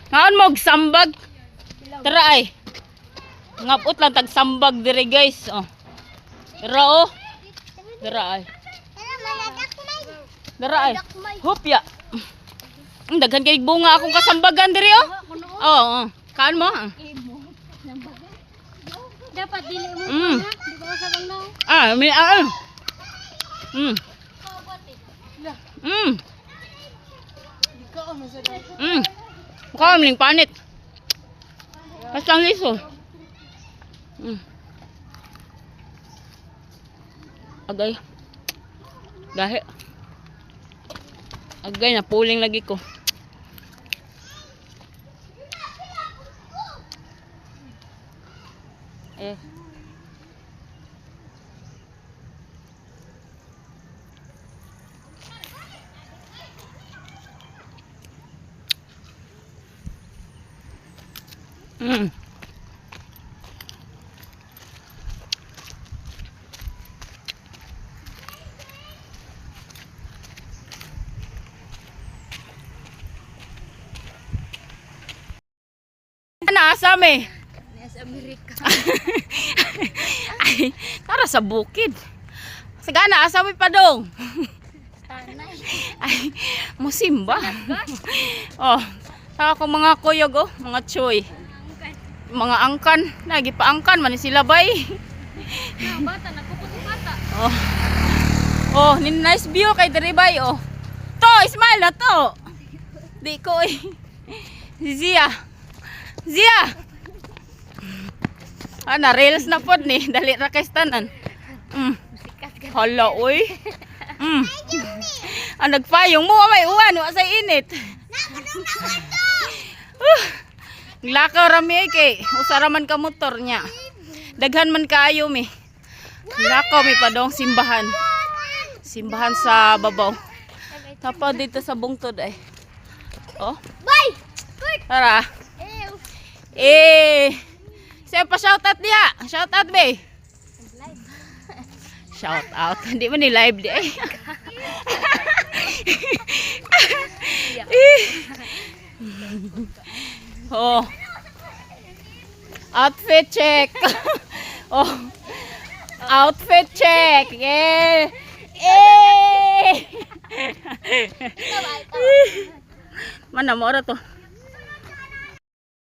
Ngaon mo sambag. Tara ay. Ngapot lang tag sambag dire guys. Oh. Tara oh. Tara ay. Tara ay. Hupya. Daghan kay bunga akong kasambagan dire oh. Oo. Kaan mo? Dapat dili mo ha. Di ba sa bang naw? May Kamling panit. Pasang liso. Agay. Gahe. Agay na puling lagi ko. Naasam eh. Nasa Amerika. Ay, tara sa bukid. Sagana, asam pa dong. Tanay. Ay, musimba. Oh, saka ko mga kuyog oh, mga choy. Mga angkan, lagi pa angkan man sila bay. Bata nagpuputi bata. Oh. Oh, nice view kay diri bay oh. To, smile na to. Di ko eh. Zia. Zia. Na reels na pod ni, dali ra kay stanan. Hala oy. Nagpayong mo may uwan wa say init. Lakaw rami kay usara man ka motor nya. Daghan man kaayo mi. Lakaw mi padong simbahan. Simbahan sa babaw. Tapos dito sa bungtod ay. Oh. Bye. Tara. Siya pa shout out diha. Shout out be. Shout out. Hindi man ni live di ay. Oh. Outfit check. Oh. Outfit check. Yeah. Mana mo ra to?